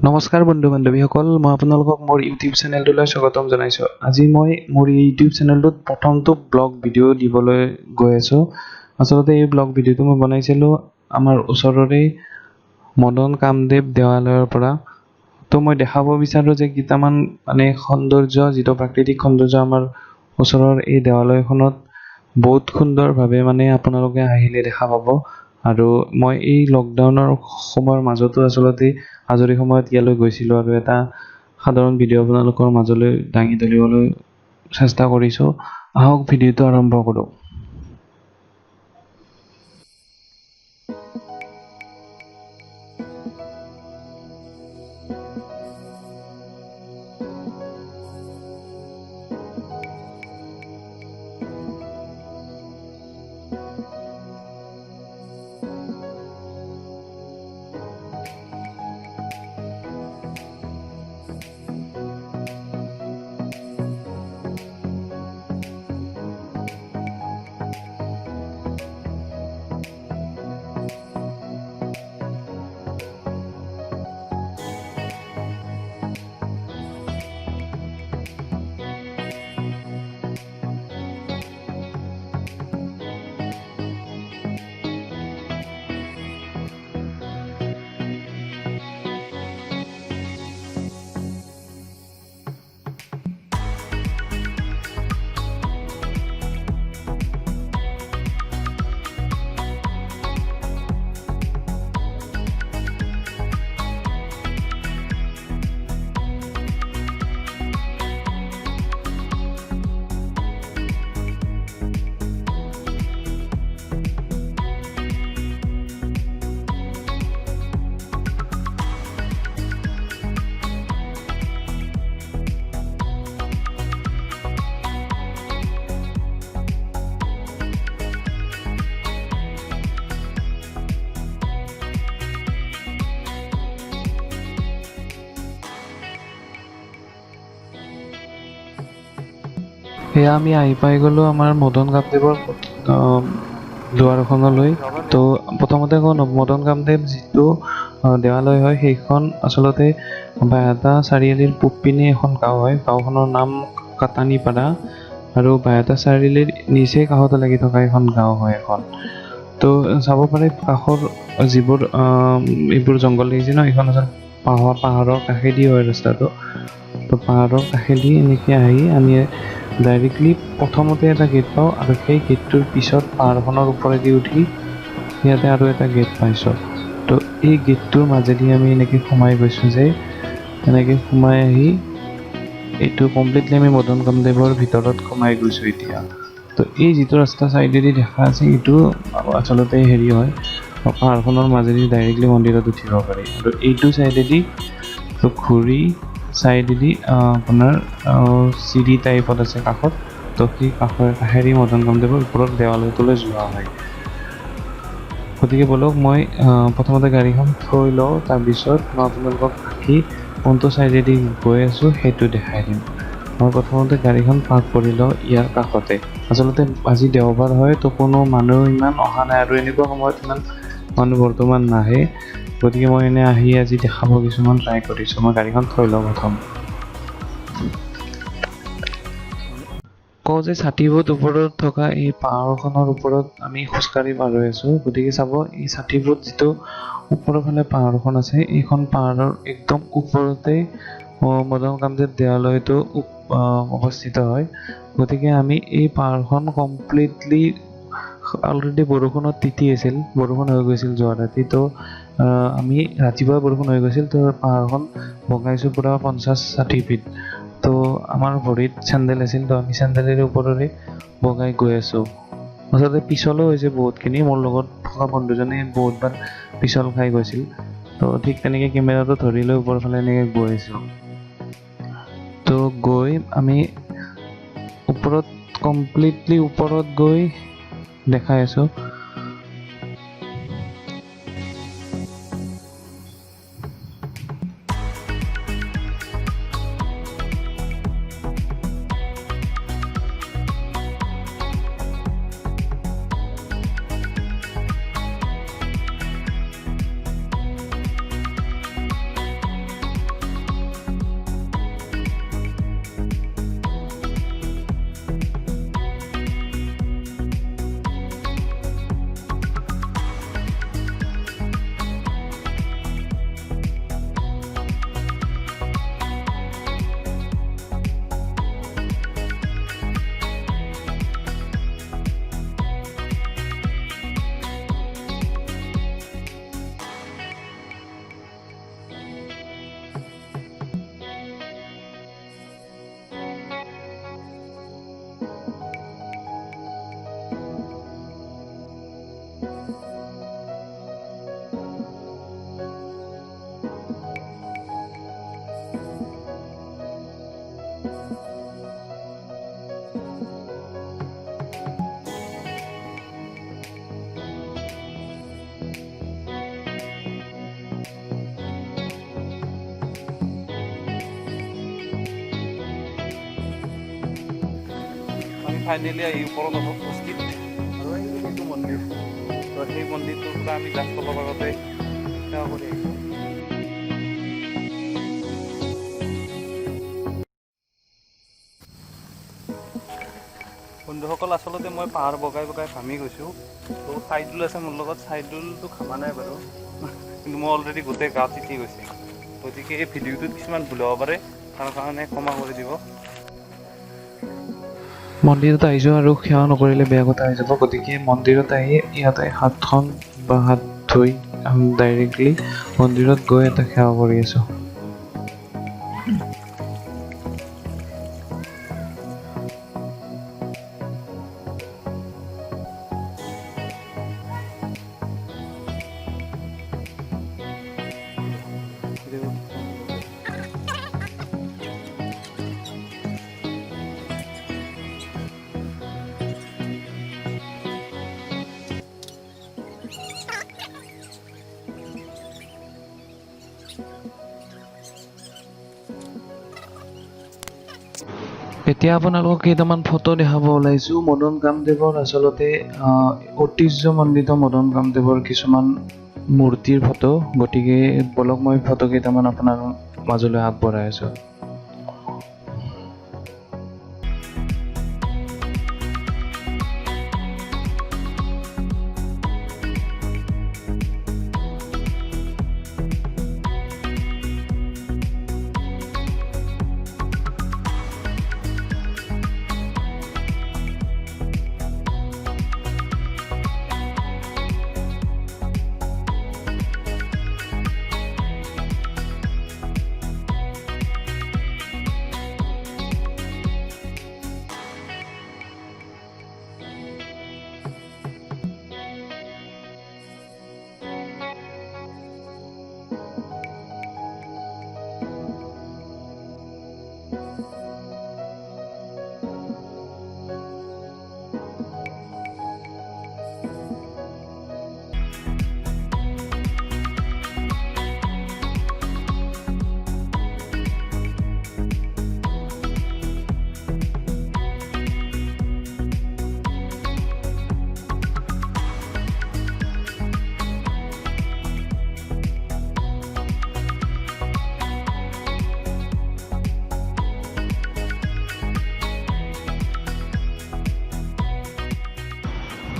নমস্কাৰ বন্ধু বান্ধৱীসকল, মই আপোনালোকক মোৰ ইউটিউব চেনেলটোলৈ স্বাগতম জনাইছোঁ। আজি মই মোৰ ইউটিউব চেনেলটোত প্ৰথমটো ব্লগ ভিডিঅ' দিবলৈ গৈ আছোঁ। আচলতে এই ব্লগ ভিডিঅ'টো মই বনাইছিলোঁ আমাৰ ওচৰৰে মদন কামদেৱ দেৱালয়ৰ পৰা। তো মই দেখাব বিচাৰোঁ যে কেইটামান সৌন্দৰ্য, যিটো প্ৰাকৃতিক সৌন্দৰ্য আমাৰ ওচৰৰ এই দেৱালয়খনত বহুত সুন্দৰভাৱে আপোনালোকে আহিলে দেখা পাব। আৰু মই এই লকডাউনৰ সময়ৰ মাজতো আচলতে আজৰি সময়ত ইয়ালৈ গৈছিলোঁ আৰু এটা সাধাৰণ ভিডিঅ' আপোনালোকৰ মাজলৈ দাঙি ধৰিবলৈ চেষ্টা কৰিছোঁ। আহক ভিডিঅ'টো আৰম্ভ কৰোঁ। সেয়া আমি আহি পাই গ'লোঁ আমাৰ মদন কামদেৱৰ দুৱাৰখনলৈ। তো প্ৰথমতে মদন কামদেৱ যিটো দেৱালয় হয়, সেইখন আচলতে বাইহাটা চাৰিআলিৰ পূব পিনে এখন গাঁও হয়। গাঁওখনৰ নাম কাটানীপাৰা আৰু বাইহাটা চাৰিআলিৰ নিচেই কাষতে লাগি থকা এখন গাঁও হয় এখন। তো চাব পাৰে কাষৰ যিবোৰ এইবোৰ জংঘল দেখিছে ন, এইখন আচলতে পাহাৰৰ কাষেদি হয় ৰাস্তাটো। তো পাহাৰৰ কাষেদি এনেকৈ আহি আমি ডাইৰেক্টলি প্ৰথমতে এটা গেট পাওঁ আৰু সেই গেটটোৰ পিছত পাহাৰখনৰ ওপৰেদি উঠি ইয়াতে আৰু এটা গেট পাইছোঁ। তো এই গেটটোৰ মাজেদি আমি এনেকৈ সোমাই গৈছোঁ যে এনেকৈ সোমাই আহি এইটো কমপ্লিটলি আমি মদন কামদেৱৰ ভিতৰত সোমাই গৈছোঁ এতিয়া। তো এই যিটো ৰাস্তা চাইডেদি দেখা আছে, এইটো আচলতে হেৰি হয়, পাহাৰখনৰ মাজেদি ডাইৰেক্টলি মন্দিৰত উঠিব পাৰি। আৰু এইটো চাইডেদি তো ঘূৰি চাইডেদি আপোনাৰ চিৰি টাইপত আছে কাষত। তো সেই কাষেদি মদন কামদেৱৰ ওপৰত দেৱালয়টোলৈ যোৱা হয়। গতিকে বলক মই প্ৰথমতে গাড়ীখন থৈ লওঁ, তাৰপিছত মই আপোনালোকক আহি কোনটো চাইডেদি গৈ আছোঁ সেইটো দেখাই দিম। মই প্ৰথমতে গাড়ীখন পাৰ্ক কৰি লওঁ ইয়াৰ কাষতে। আচলতে আজি দেওবাৰ হয়, তো কোনো মানুহ ইমান অহা নাই আৰু এনেকুৱা সময়ত ইমান মানুহ বৰ্তমান নাহে। গতিকে মই এনেই আহি আজি দেখাব কিছুমান ট্ৰাই কৰিছোঁ। মই গাড়ীখন থৈ লওঁ প্ৰথম। কওঁ যে ষাঠিফুট ওপৰত থকা এই পাহাৰখনৰ ওপৰত আমি খোজকাঢ়ি পাৰ হৈ আছোঁ। গতিকে চাব, এই 60 ফুট যিটো ওপৰৰ ফালে পাহাৰখন আছে, এইখন পাহাৰৰ একদম ওপৰতে মদন কামদেৱ দেৱালয়টো অৱস্থিত হয়। গতিকে আমি এই পাহাৰখন কমপ্লিটলি অলৰেডি বৰষুণত তিতি আছিল, বৰষুণ হৈ গৈছিল যোৱা ৰাতি। তো আমি ৰাতিপুৱা বৰষুণ হৈ গৈছিল, তো পাহাৰখন বগাইছোঁ পূৰা 50-60 ফিট। তো আমাৰ ভৰিত চেণ্ডেল আছিল, তো আমি চেণ্ডেলেৰে ওপৰেৰে বগাই গৈ আছোঁ। আচলতে পিছলো হৈছে বহুতখিনি, মোৰ লগত থকা বন্ধুজনে বহুতবাৰ পিছল খাই গৈছিল। তো ঠিক তেনেকৈ কেমেৰাটো ধৰি লৈ ওপৰৰ ফালে এনেকৈ গৈ আছোঁ। তো গৈ আমি ওপৰত কমপ্লিটলি ওপৰত গৈ দেখাই আছোঁ। ফাইনেলি আহি ওপৰত উপস্থিত আৰু এইটো মন্দিৰ তো সেই মন্দিৰটোৰ পৰা আমি জাষ্ট অলপ আগতে সেৱা কৰি আহিছোঁ। বন্ধুসকল আচলতে মই পাহাৰ বগাই বগাই ঘামি গৈছোঁ। তো চাইদুল আছে মোৰ লগত, চাইদুলটো ঘামা নাই বাৰু কিন্তু মই অলৰেডি গোটেই গা তিতি গৈছে। গতিকে এই ভিডিঅ'টোত কিছুমান ভুল হ'ব পাৰে, তাৰ কাৰণে ক্ষমা কৰি দিব। মন্দিৰত আহিছোঁ আৰু সেৱা নকৰিলে বেয়া কথা হৈ যাব, গতিকে মন্দিৰত আহি ইয়াতে হাতখন বা হাত ধুই ডাইৰেক্টলি মন্দিৰত গৈ এটা সেৱা কৰি আছোঁ। এতিয়া আপোনালোকক কেইটামান ফটো দেখাব ওলাইছোঁ। মদন কামদেৱৰ আচলতে ঐতিহ্যমণ্ডিত মদন কামদেৱৰ কিছুমান মূৰ্তিৰ ফটো, গতিকে বলক মই ফটো কেইটামান আপোনাৰ মাজলৈ আগবঢ়াই আছোঁ।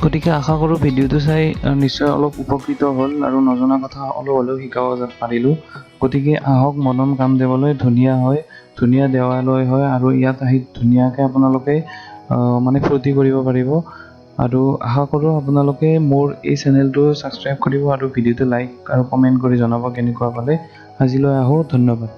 গতিকে আশা কৰোঁ ভিডিঅ'টো চাই নিশ্চয় অলপ উপকৃত হ'ল আৰু নজনা কথা অলপ হ'লেও শিকাব পাৰিলোঁ। গতিকে আহক মদন কামদেৱলৈ, ধুনীয়া দেৱালয় হয় আৰু ইয়াত আহি ধুনীয়াকৈ আপোনালোকে মানে ফূৰ্তি কৰিব পাৰিব। আৰু আশা কৰোঁ আপোনালোকে মোৰ এই চেনেলটো ছাবস্ক্ৰাইব কৰিব আৰু ভিডিঅ'টো লাইক আৰু কমেণ্ট কৰি জনাব কেনেকুৱা পালে। আজিলৈ আহোঁ, ধন্যবাদ।